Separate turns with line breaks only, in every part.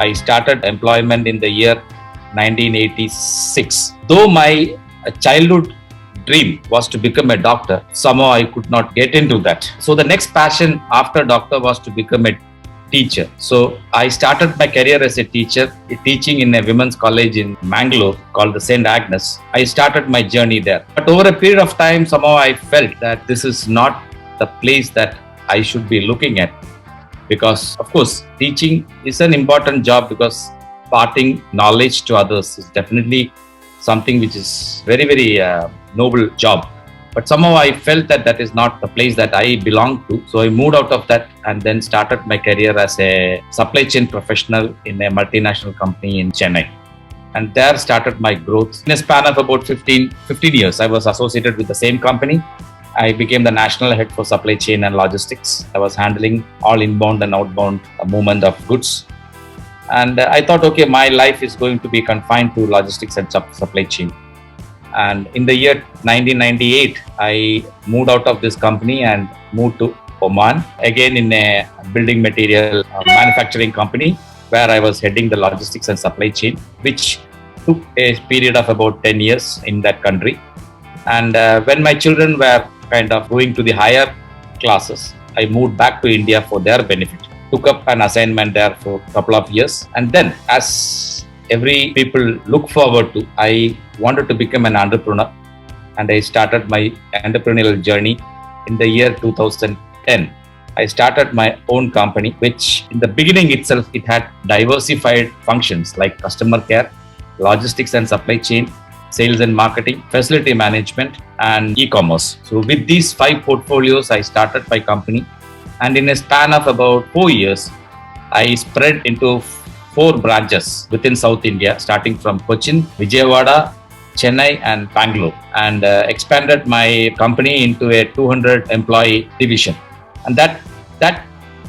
I started employment in the year 1986. Though my childhood dream was to become a doctor, somehow I could not get into that. So the next passion after doctor was to become a teacher. So I started my career as a teacher, teaching in a women's college in Mangalore called the St. Agnes. I started my journey there. But over a period of time, somehow I felt that this is not the place that I should be looking at. Because, of course, teaching is an important job because imparting knowledge to others is definitely something which is very, very noble job. But somehow I felt that that is not the place that I belong to. So I moved out of that and then started my career as a supply chain professional in a multinational company in Chennai. And there started my growth. In a span of about 15 years, I was associated with the same company. I became the national head for supply chain and logistics. I was handling all inbound and outbound movement of goods. And I thought, okay, my life is going to be confined to logistics and supply chain. And in the year 1998, I moved out of this company and moved to Oman, again in a building material manufacturing company where I was heading the logistics and supply chain, which took a period of about 10 years in that country. And when my children were kind of going to the higher classes, I moved back to India for their benefit. Took up an assignment there for a couple of years. And then, as every people look forward to, I wanted to become an entrepreneur. And I started my entrepreneurial journey in the year 2010. I started my own company, which in the beginning itself, it had diversified functions like customer care, logistics and supply chain, sales and marketing, facility management, and e-commerce. So with these 5 portfolios, I started my company. And in a span of about 4 years, I spread into 4 branches within South India, starting from Cochin, Vijayawada, Chennai, and Bangalore, and expanded my company into a 200-employee division. And that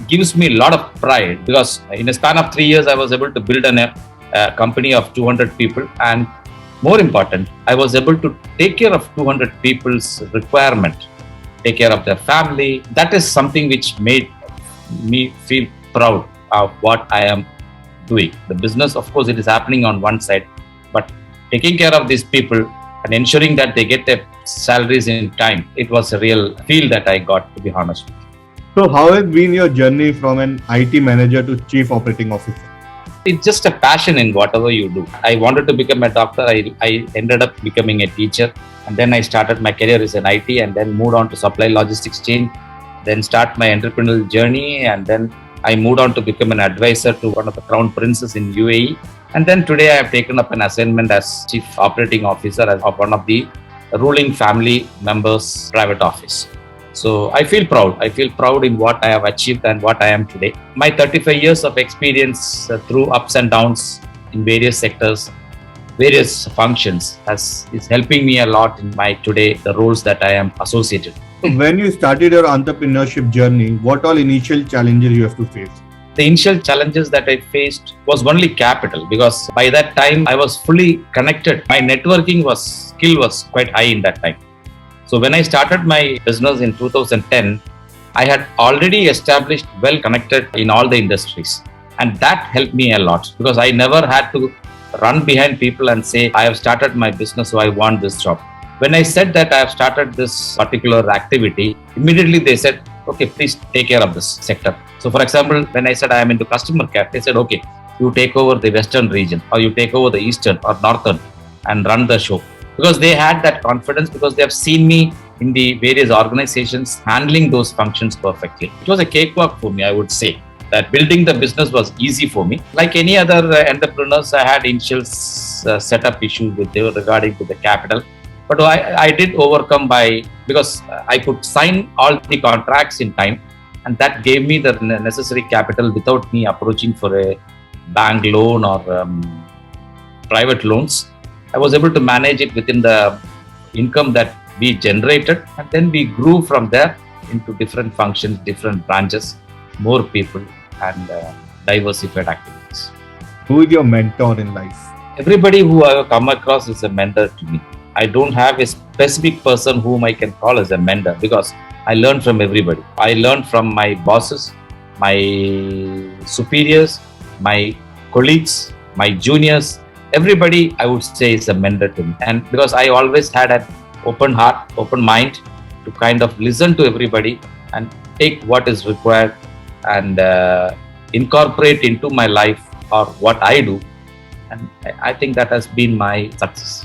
gives me a lot of pride because in a span of 3 years, I was able to build a company of 200 people. And more important, I was able to take care of 200 people's requirement, take care of their family. That is something which made me feel proud of what I am doing. The business, of course, it is happening on one side, but taking care of these people and ensuring that they get their salaries in time, it was a real feel that I got, to be honest with you.
So how has been your journey from an IT manager to chief operating officer?
It's just a passion in whatever you do. I wanted to become a doctor. I ended up becoming a teacher. And then I started my career as an IT and then moved on to supply logistics chain. Then start my entrepreneurial journey. And then I moved on to become an advisor to one of the crown princes in UAE. And then today I have taken up an assignment as chief operating officer of one of the ruling family members' private office. So I feel proud. I feel proud in what I have achieved and what I am today. My 35 years of experience through ups and downs in various sectors, various functions is helping me a lot in my today, the roles that I am associated.
When you started your entrepreneurship journey, what all initial challenges you have to face?
The initial challenges that I faced was only capital because by that time I was fully connected. My networking skill was quite high in that time. So when I started my business in 2010, I had already established well connected in all the industries. And that helped me a lot because I never had to run behind people and say, I have started my business, so I want this job. When I said that I have started this particular activity, immediately they said, okay, please take care of this sector. So for example, when I said I am into customer care, they said, okay, you take over the Western region or you take over the Eastern or Northern and run the show. Because they had that confidence because they have seen me in the various organizations handling those functions perfectly. It was a cakewalk for me, I would say. That building the business was easy for me. Like any other entrepreneurs, I had initial setup issues regarding to the capital. But I did overcome because I could sign all the contracts in time. And that gave me the necessary capital without me approaching for a bank loan or private loans. I was able to manage it within the income that we generated, and then we grew from there into different functions, different branches, more people, and diversified activities.
Who is your mentor in life?
Everybody who I have come across is a mentor to me. I don't have a specific person whom I can call as a mentor because I learn from everybody. I learn from my bosses, my superiors, my colleagues, my juniors, everybody I would say is a mentor to me. And because I always had an open heart, open mind to kind of listen to everybody and take what is required and incorporate into my life or what I do. And I think that has been my success.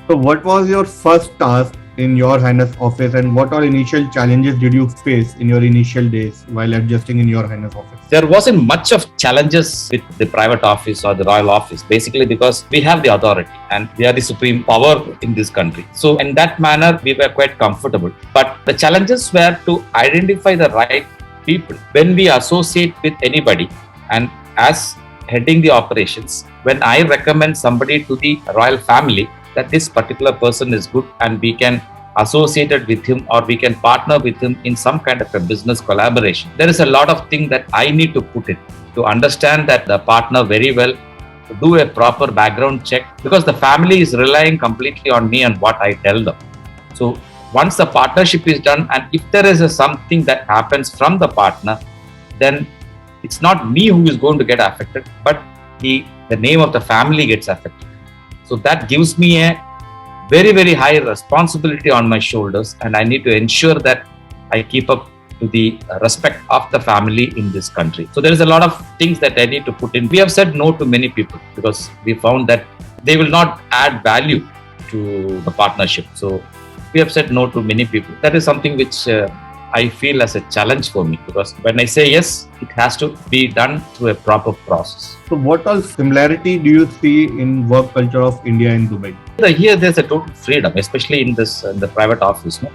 So, what was your first task in Your Highness office, and what all initial challenges did you face in your initial days while adjusting in Your Highness office?
There wasn't much of challenges with the private office or the royal office, basically because we have the authority and we are the supreme power in this country. So in that manner, we were quite comfortable. But the challenges were to identify the right people. When we associate with anybody, and as heading the operations, when I recommend somebody to the royal family, that this particular person is good and we can associate it with him or we can partner with him in some kind of a business collaboration. There is a lot of things that I need to put in to understand that the partner very well, to do a proper background check, because the family is relying completely on me and what I tell them. So once the partnership is done, and if there is something that happens from the partner, then it's not me who is going to get affected, but the name of the family gets affected. So that gives me a very, very high responsibility on my shoulders, and I need to ensure that I keep up to the respect of the family in this country. So there is a lot of things that I need to put in. We have said no to many people because we found that they will not add value to the partnership. So we have said no to many people. That is something which I feel as a challenge for me, because when I say yes, it has to be done through a proper process.
So, what all similarity do you see in work culture of India and Dubai?
Here, there's a total freedom, especially in the private office. No?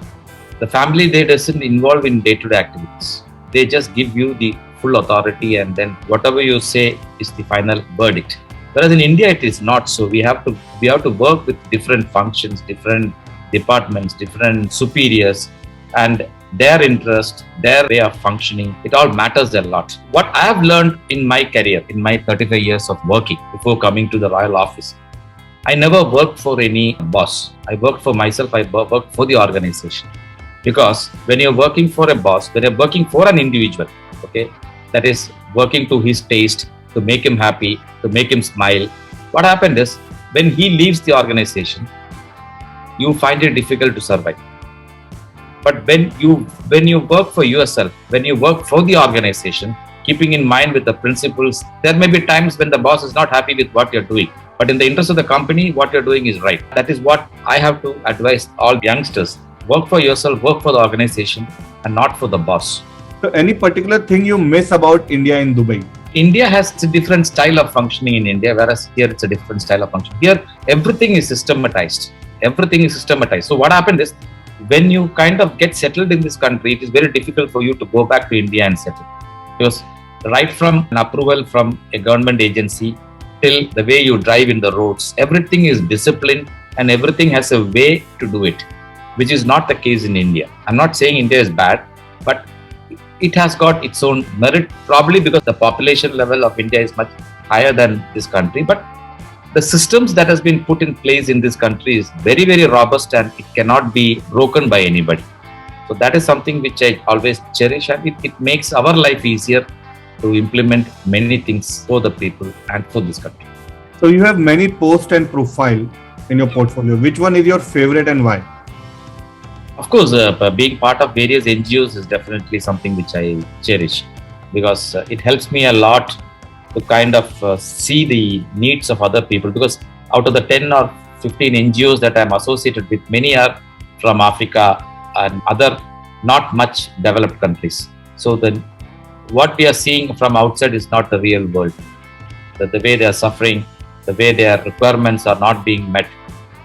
The family, they doesn't involve in day-to-day activities. They just give you the full authority, and then whatever you say is the final verdict. Whereas in India, it is not so. We have to work with different functions, different departments, different superiors, and their interest, their way of functioning, it all matters a lot. What I have learned in my career, in my 35 years of working before coming to the royal office, I never worked for any boss. I worked for myself, I worked for the organization. Because when you're working for a boss, when you're working for an individual, okay, that is working to his taste, to make him happy, to make him smile, what happened is, when he leaves the organization, you find it difficult to survive. But when you work for yourself, when you work for the organization, keeping in mind with the principles, there may be times when the boss is not happy with what you're doing. But in the interest of the company, what you're doing is right. That is what I have to advise all youngsters. Work for yourself, work for the organization, and not for the boss.
So, any particular thing you miss about India and Dubai?
India has a different style of functioning in India, whereas here it's a different style of functioning. Here, everything is systematized. So what happened is, when you kind of get settled in this country, it is very difficult for you to go back to India and settle. Because right from an approval from a government agency till the way you drive in the roads, everything is disciplined and everything has a way to do it, which is not the case in India. I'm not saying India is bad, but it has got its own merit, probably because the population level of India is much higher than this country. But the systems that has been put in place in this country is very, very robust, and it cannot be broken by anybody. So that is something which I always cherish, and it makes our life easier to implement many things for the people and for this country.
So you have many posts and profile in your portfolio. Which one is your favorite and why?
Of course, being part of various NGOs is definitely something which I cherish, because it helps me a lot to kind of see the needs of other people, because out of the 10 or 15 NGOs that I'm associated with, many are from Africa and other not much developed countries. So then what we are seeing from outside is not the real world. The way they are suffering, the way their requirements are not being met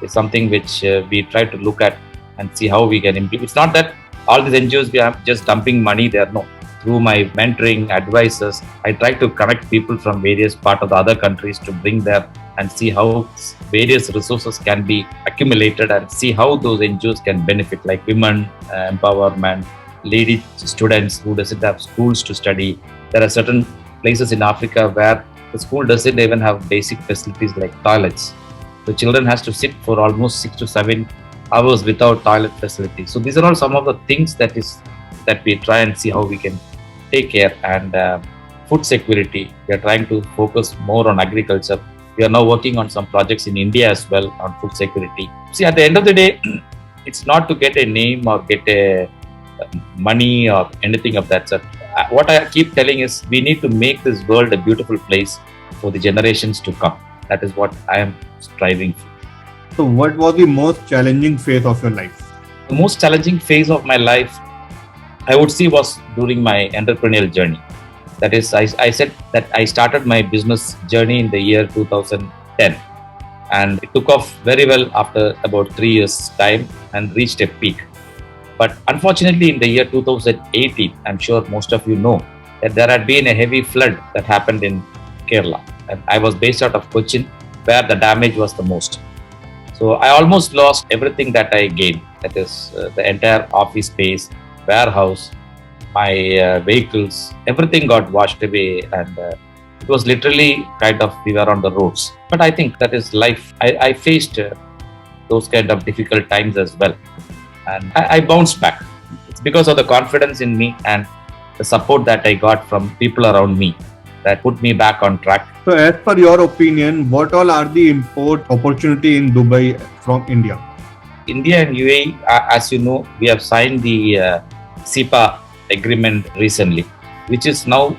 is something which we try to look at and see how we can improve. It's not that all these NGOs we are just dumping money there, no. Through my mentoring advisors, I try to connect people from various parts of the other countries to bring there and see how various resources can be accumulated and see how those NGOs can benefit, like women empowerment, lady students who doesn't have schools to study. There are certain places in Africa where the school doesn't even have basic facilities like toilets. The children has to sit for almost 6 to 7 hours without toilet facilities. So these are all some of the things that we try and see how we can take care and food security. We are trying to focus more on agriculture. We are now working on some projects in India as well on food security. See, at the end of the day, it's not to get a name or get a money or anything of that sort. What I keep telling is we need to make this world a beautiful place for the generations to come. That is what I am striving for.
So, what was the most challenging phase of your life?
The most challenging phase of my life, I would say, was during my entrepreneurial journey. That is, I said that I started my business journey in the year 2010, and it took off very well after about 3 years' time and reached a peak. But unfortunately, in the year 2018, I'm sure most of you know that there had been a heavy flood that happened in Kerala, and I was based out of Cochin, where the damage was the most. So I almost lost everything that I gained. That is the entire office space, warehouse, my vehicles, everything got washed away, and it was literally kind of we were on the roads. But I think that is life. I faced those kind of difficult times as well, and I bounced back. It's because of the confidence in me and the support that I got from people around me that put me back on track.
So, as per your opinion, what all are the import opportunity in Dubai from India?
India and UAE, as you know, we have signed the CEPA agreement recently, which is now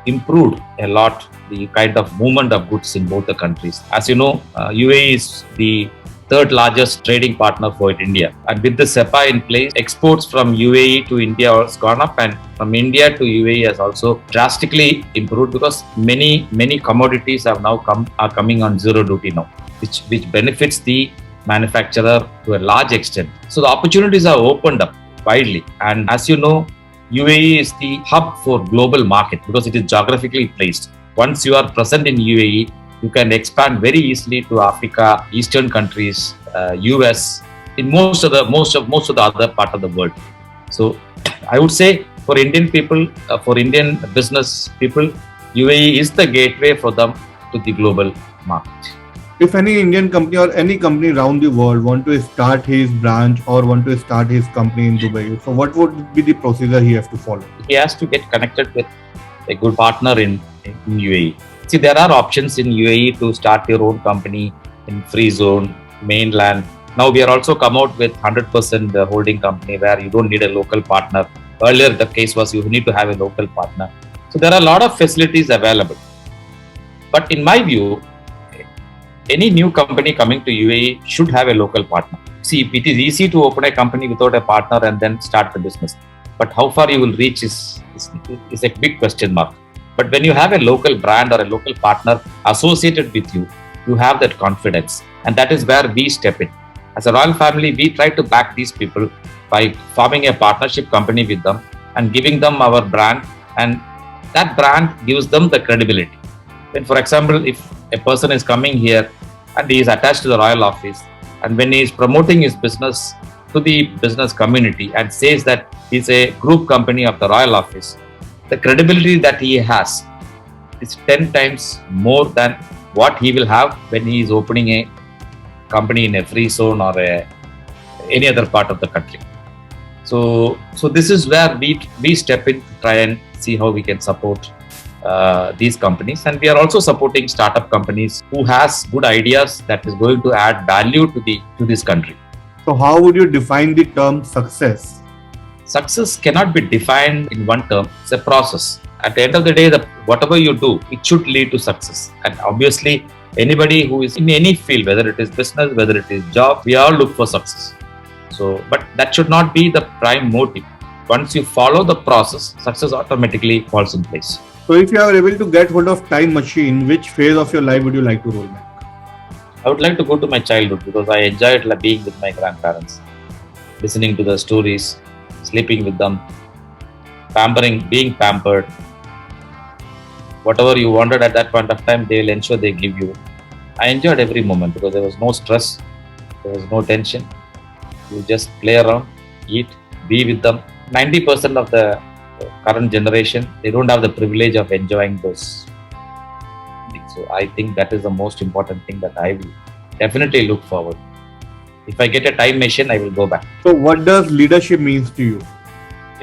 improved a lot the kind of movement of goods in both the countries. As you know, UAE is the third largest trading partner for India, and with the CEPA in place, exports from UAE to India has gone up, and from India to UAE has also drastically improved because many commodities are coming on zero duty now, which benefits the manufacturer to a large extent. So the opportunities are opened up widely, and as you know, UAE is the hub for global market because it is geographically placed. Once you are present in UAE, you can expand very easily to Africa, Eastern countries, US, in most of the other part of the world. So I would say for Indian people, for Indian business people, UAE is the gateway for them to the global market.
If any Indian company or any company around the world want to start his branch or want to start his company in Dubai, so what would be the procedure he has to follow?
He has to get connected with a good partner in UAE. See, there are options in UAE to start your own company in free zone, mainland. Now we are also come out with 100% holding company where you don't need a local partner. Earlier the case was you need to have a local partner. So there are a lot of facilities available. But in my view, any new company coming to UAE should have a local partner. See, it is easy to open a company without a partner and then start the business. But how far you will reach is a big question mark. But when you have a local brand or a local partner associated with you, you have that confidence. And that is where we step in. As a royal family, we try to back these people by forming a partnership company with them and giving them our brand. And that brand gives them the credibility. When, for example, if a person is coming here and he is attached to the royal office, and when he is promoting his business to the business community and says that he's a group company of the royal office, the credibility that he has is 10 times more than what he will have when he is opening a company in a free zone or any other part of the country. So this is where we step in to try and see how we can support these companies, and we are also supporting startup companies who has good ideas that is going to add value to this country.
So how would you define the term success?
Success cannot be defined in one term. It's a process. At the end of the day, whatever you do, it should lead to success. And obviously, anybody who is in any field, whether it is business, whether it is job, we all look for success. So, but that should not be the prime motive. Once you follow the process, success automatically falls in place.
So if you are able to get hold of time machine, which phase of your life would you like to roll back?
I would like to go to my childhood because I enjoyed being with my grandparents, listening to the stories, sleeping with them, being pampered. Whatever you wanted at that point of time, they will ensure they give you. I enjoyed every moment because there was no stress, there was no tension. You just play around, eat, be with them. 90% of the current generation, they don't have the privilege of enjoying those things. So I think that is the most important thing that I will definitely look forward. If I get a time machine, I will go back.
So what does leadership means to you?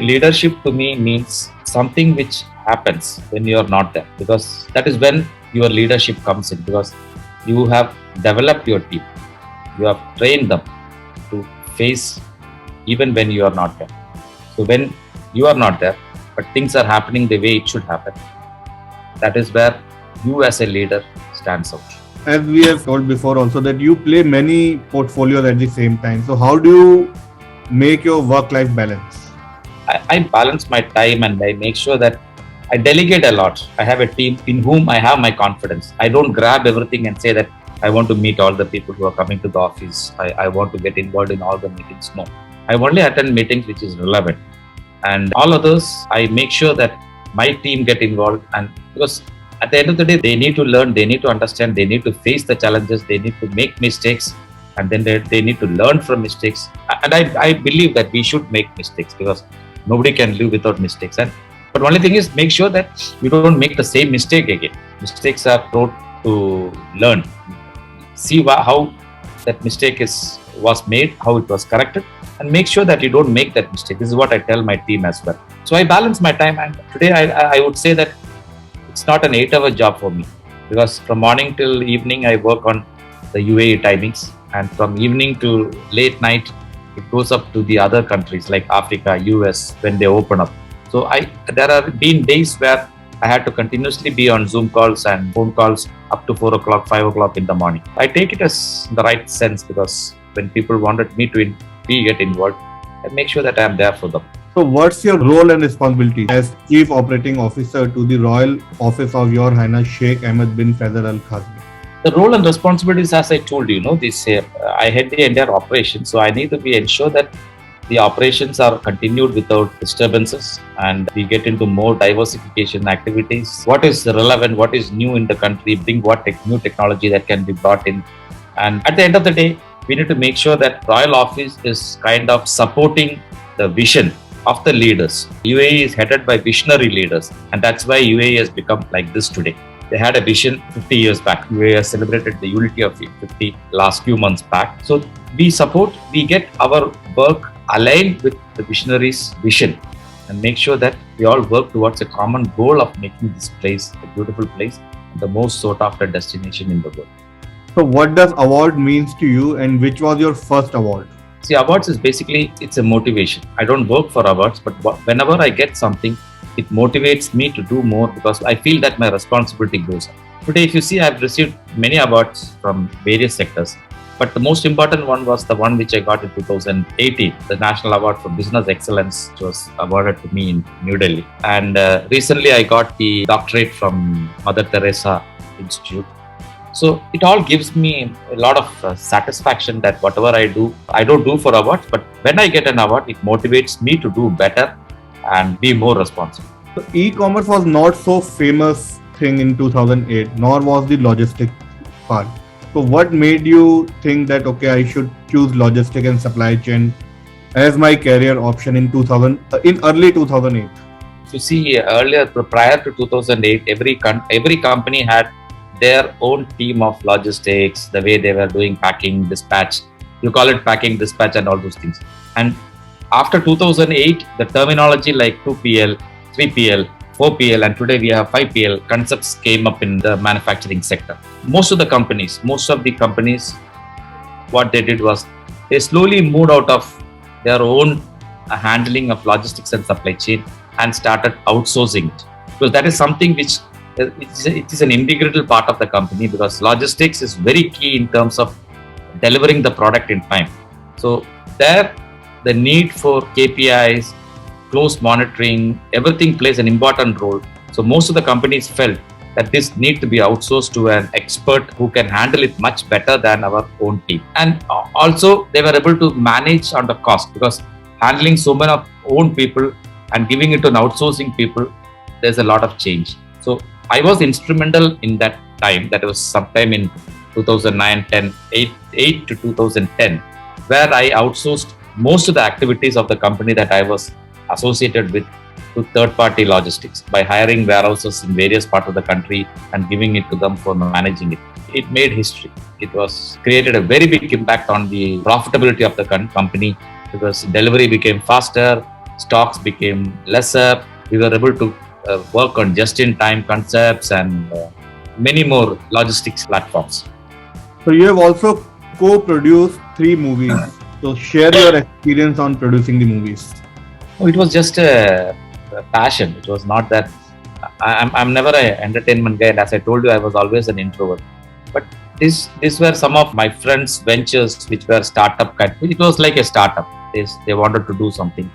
Leadership to me means something which happens when you are not there, because that is when your leadership comes in, because you have developed your team, you have trained them to face even when you are not there. So when you are not there, but things are happening the way it should happen, that is where you as a leader stands out.
As we have told before also that you play many portfolios at the same time. So how do you make your work-life balance?
I balance my time and I make sure that I delegate a lot. I have a team in whom I have my confidence. I don't grab everything and say that I want to meet all the people who are coming to the office. I want to get involved in all the meetings. No. I only attend meetings which is relevant. And all others, I make sure that my team get involved. And because at the end of the day, they need to learn, they need to understand, they need to face the challenges, they need to make mistakes, and then they need to learn from mistakes. And I believe that we should make mistakes, because nobody can live without mistakes. But only thing is, make sure that you don't make the same mistake again. Mistakes are brought to learn. See how that mistake was made, how it was corrected, and make sure that you don't make that mistake. This is what I tell my team as well. So I balance my time, and today I would say that it's not an 8-hour job for me, because from morning till evening I work on the UAE timings, and from evening to late night it goes up to the other countries like Africa, US when they open up. So there have been days where I had to continuously be on Zoom calls and phone calls up to 4 o'clock, 5 o'clock in the morning. I take it as the right sense, because when people wanted me to get involved, I make sure that I am there for them.
So what's your role and responsibility as Chief Operating Officer to the Royal Office of Your Highness Sheikh Ahmed bin Faisal Al Khazmi?
The role and responsibilities, as I told you, I head the entire operation, so I need to ensure that the operations are continued without disturbances, and we get into more diversification activities. What is relevant, what is new in the country, bring what new technology that can be brought in. And at the end of the day, we need to make sure that Royal Office is kind of supporting the vision of the leaders. UAE is headed by visionary leaders, and that's why UAE has become like this today. They had a vision 50 years back. UAE has celebrated the unity of 50 last few months back. So we get our work aligned with the visionaries' vision, and make sure that we all work towards a common goal of making this place a beautiful place, the most sought after destination in the world.
So what does award means to you, and which was your first award?
See, awards is basically, it's a motivation. I don't work for awards, but whenever I get something, it motivates me to do more, because I feel that my responsibility grows up. Today, if you see, I've received many awards from various sectors, but the most important one was the one which I got in 2018, the National Award for Business Excellence, which was awarded to me in New Delhi. And recently, I got the doctorate from Mother Teresa Institute. So it all gives me a lot of satisfaction that whatever I do, I don't do for awards, but when I get an award, it motivates me to do better and be more responsible.
So e-commerce was not so famous thing in 2008, nor was the logistic part. So what made you think that, okay, I should choose logistic and supply chain as my career option in early 2008?
You see, earlier, prior to 2008, every company had their own team of logistics, the way they were doing packing, dispatch. You call it packing, dispatch, and all those things. And after 2008, the terminology like 2PL, 3PL, 4PL, and today we have 5PL concepts came up in the manufacturing sector. Most of the companies, what they did was they slowly moved out of their own handling of logistics and supply chain and started outsourcing it. Because that is something which it is an integral part of the company, because logistics is very key in terms of delivering the product in time. So there, the need for KPIs, close monitoring, everything plays an important role. So most of the companies felt that this need to be outsourced to an expert who can handle it much better than our own team. And also they were able to manage on the cost, because handling so many of own people and giving it to an outsourcing people, there's a lot of change. So I was instrumental in that time. That was sometime in 2009, 8 to 2010, where I outsourced most of the activities of the company that I was associated with to third-party logistics by hiring warehouses in various parts of the country and giving it to them for managing it. It made history. It was created a very big impact on the profitability of the company, because delivery became faster, stocks became lesser. We were able to work on just-in-time concepts and many more logistics platforms.
So you have also co-produced 3 movies. So share your experience on producing the movies.
Oh, it was just a passion. It was not that I'm never an entertainment guy, and as I told you, I was always an introvert. But these were some of my friends' ventures, which were startup kind. It was like a startup. They wanted to do something,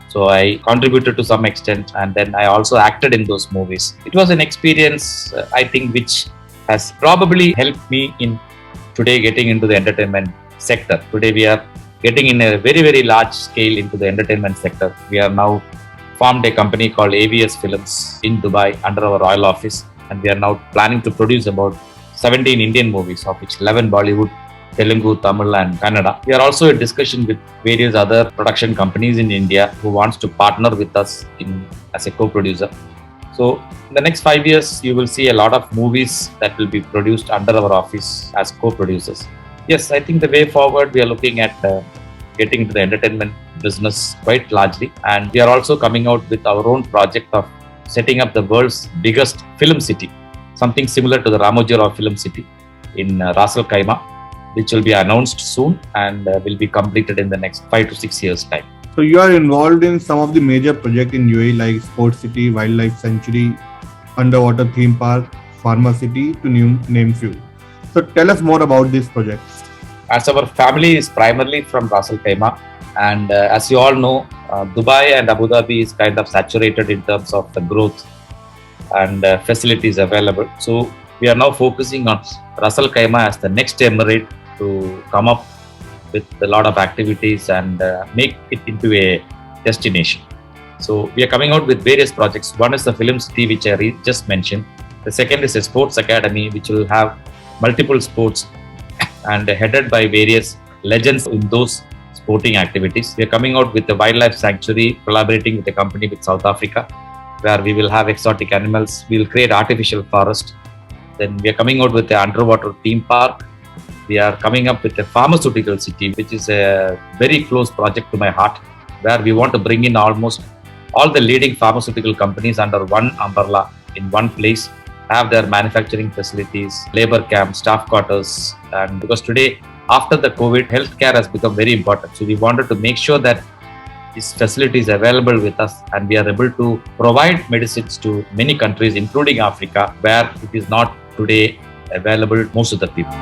so I contributed to some extent, and then I also acted in those movies. It was an experience, I think, which has probably helped me in today getting into the entertainment sector. Today we are getting in a very, very large scale into the entertainment sector. We are now formed a company called AVS Films in Dubai under our royal office, and we are now planning to produce about 17 Indian movies, of which 11 Bollywood, Telugu, Tamil and Kannada. We are also in discussion with various other production companies in India who wants to partner with us as a co-producer. So in the next 5 years, you will see a lot of movies that will be produced under our office as co-producers. Yes, I think the way forward, we are looking at getting into the entertainment business quite largely. And we are also coming out with our own project of setting up the world's biggest film city, something similar to the Ramoji Rao Film City in Ras Al Khaimah, which will be announced soon and will be completed in the next 5 to 6 years' time.
So you are involved in some of the major projects in UAE like Sports City, Wildlife Sanctuary, Underwater Theme Park, Pharma City, to name few. So tell us more about these projects.
As our family is primarily from Ras Al Khaimah, and as you all know, Dubai and Abu Dhabi is kind of saturated in terms of the growth and facilities available. So we are now focusing on Ras Al Khaimah as the next emirate to come up with a lot of activities and make it into a destination. So we are coming out with various projects. One is the Film City, which I just mentioned. The second is a sports academy, which will have multiple sports and headed by various legends in those sporting activities. We are coming out with the Wildlife Sanctuary, collaborating with a company with South Africa, where we will have exotic animals. We will create artificial forest. Then we are coming out with the underwater theme park. We are coming up with a pharmaceutical city, which is a very close project to my heart, where we want to bring in almost all the leading pharmaceutical companies under one umbrella in one place, have their manufacturing facilities, labor camps, staff quarters. And because today, after the COVID, healthcare has become very important. So we wanted to make sure that this facility is available with us and we are able to provide medicines to many countries, including Africa, where it is not today available most of the people.